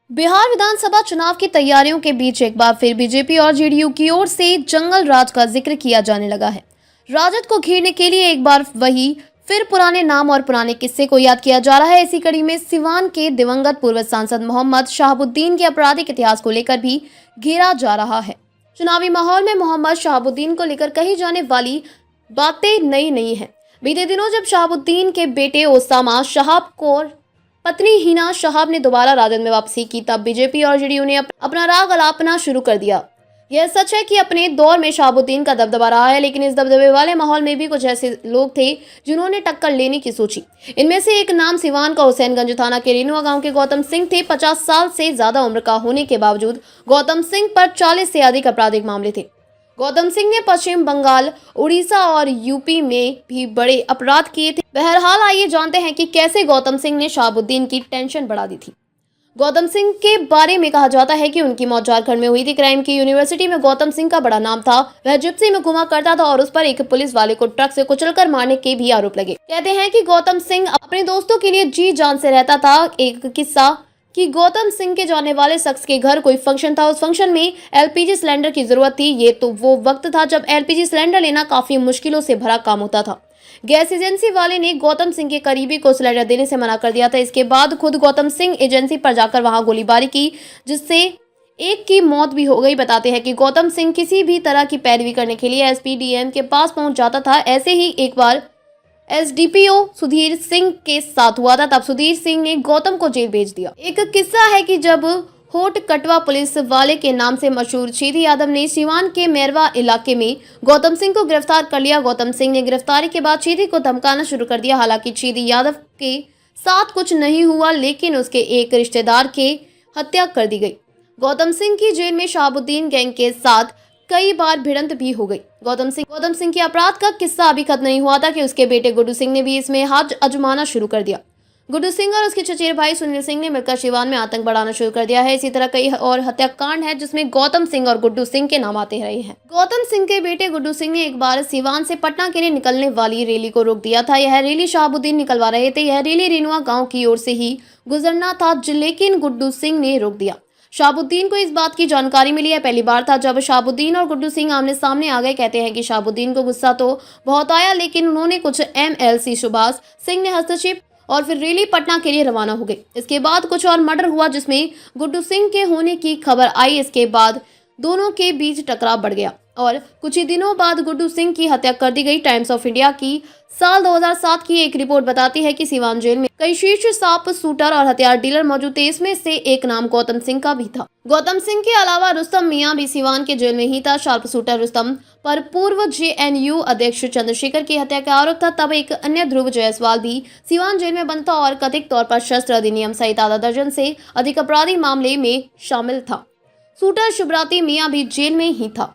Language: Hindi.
बिहार विधानसभा चुनाव की तैयारियों के बीच एक बार फिर बीजेपी और जेडीयू की ओर से जंगल राज का जिक्र किया जाने लगा है। राजद को घेरने के लिए एक बार वही फिर पुराने नाम और पुराने किस्से को याद किया जा रहा है। इसी कड़ी में सिवान के दिवंगत पूर्व सांसद मोहम्मद शहाबुद्दीन के आपराधिक इतिहास को लेकर भी घेरा जा रहा है। चुनावी माहौल में मोहम्मद शहाबुद्दीन को लेकर कही जाने वाली बातें नई नहीं है। बीते दिनों जब शहाबुद्दीन के बेटे ओसामा शहाब को पत्नी हिना शहाब ने दोबारा राजद में वापसी की, तब बीजेपी और जेडीयू ने अपना राग अलापना शुरू कर दिया। यह सच है कि अपने दौर में शहाबुद्दीन का दबदबा रहा है, लेकिन इस दबदबे वाले माहौल में भी कुछ ऐसे लोग थे जिन्होंने टक्कर लेने की सोची। इनमें से एक नाम सिवान का हुसैनगंज थाना के रेनुआ गांव के गौतम सिंह थे। 50 साल से ज्यादा उम्र का होने के बावजूद गौतम सिंह पर 40 से अधिक आपराधिक मामले थे। गौतम सिंह ने पश्चिम बंगाल, उड़ीसा और यूपी में भी बड़े अपराध किए थे। बहरहाल आइए जानते हैं कि कैसे गौतम सिंह ने शहाबुद्दीन की टेंशन बढ़ा दी थी। गौतम सिंह के बारे में कहा जाता है कि उनकी मौत झारखंड में हुई थी। क्राइम की यूनिवर्सिटी में गौतम सिंह का बड़ा नाम था। वह जिप्सी में घुमा करता था और उस पर एक पुलिस वाले को ट्रक से कुचलकर मारने के भी आरोप लगे। कहते हैं कि गौतम सिंह अपने दोस्तों के लिए जी जान से रहता था। एक किस्सा कि गौतम सिंह के जाने वाले शख्स के घर कोई फंक्शन था। उस फंक्शन में एलपीजी सिलेंडर की जरूरत थी। ये तो वो वक्त था जब एलपीजी सिलेंडर लेना काफी मुश्किलों से भरा काम होता था। गैस एजेंसी वाले ने गौतम सिंह के करीबी को सिलेंडर देने से मना कर दिया था। इसके बाद खुद गौतम सिंह एजेंसी पर जाकर वहां गोलीबारी की, जिससे एक की मौत भी हो गई। बताते हैं कि गौतम सिंह किसी भी तरह की पैरवी करने के लिए एसपीडीएम के पास पहुंच जाता था। ऐसे ही एक बार एसडीपीओ सुधीर सिंह के साथ हुआ था। तब सुधीर सिंह ने गौतम को जेल भेज दिया। एक किस्सा है कि जब होट कटवा पुलिस वाले के नाम से मशहूर चीदी यादव ने सिवान के मेरवा इलाके में गौतम सिंह को गिरफ्तार कर लिया। गौतम सिंह ने गिरफ्तारी के बाद चीदी को धमकाना शुरू कर दिया। हालांकि चीदी यादव के साथ कुछ नहीं हुआ, लेकिन उसके एक रिश्तेदार के हत्या कर दी गई। गौतम सिंह की जेल में शहाबुद्दीन गैंग के साथ कई बार भिड़ंत भी हो गई। गौतम सिंह के अपराध का किस्सा अभी खत्म नहीं हुआ था कि उसके बेटे गुड्डू सिंह ने भी इसमें हाथ आजमाना शुरू कर दिया। गुड्डू सिंह और उसके चचेरे भाई सुनील सिंह ने मिलकर सिवान में आतंक बढ़ाना शुरू कर दिया है। इसी तरह कई और हत्याकांड है जिसमें गौतम सिंह और गुड्डू सिंह के नाम आते रहे हैं। गौतम सिंह के बेटे गुड्डू सिंह ने एक बार सिवान से पटना के लिए निकलने वाली रैली को रोक दिया था। यह रैली शहाबुद्दीन निकलवा रहे थे। यह रैली रेनुआ गाँव की ओर से ही गुजरना था, लेकिन गुड्डू सिंह ने रोक दिया। शहाबुद्दीन को इस बात की जानकारी मिली। है पहली बार था जब शहाबुद्दीन और गुड्डू सिंह आमने सामने आ गए। कहते हैं कि शहाबुद्दीन को गुस्सा तो बहुत आया, लेकिन उन्होंने कुछ एमएलसी सुभाष सिंह ने हस्तक्षेप और फिर रैली पटना के लिए रवाना हो गई। इसके बाद कुछ और मर्डर हुआ जिसमें गुड्डू सिंह के होने की खबर आई। इसके बाद दोनों के बीच टकराव बढ़ गया और कुछ ही दिनों बाद गुड्डू सिंह की हत्या कर दी गई। टाइम्स ऑफ इंडिया की साल 2007 की एक रिपोर्ट बताती है कि सिवान जेल में कई शीर्ष सांप शूटर और हथियार डीलर मौजूद थे। इसमें से एक नाम गौतम सिंह का भी था। गौतम सिंह के अलावा रुस्तम मियां भी सिवान के जेल में ही था। शार्प शूटर रुस्तम पर पूर्व जेएनयू अध्यक्ष चंद्रशेखर की हत्या का आरोप था। तब एक अन्य ध्रुव जायसवाल भी सिवान जेल में बंद था और कथित तौर पर शस्त्र अधिनियम सहित आधा दर्जन से अधिक अपराधी मामले में शामिल था। शूटर शुभराती मियां भी जेल में ही था।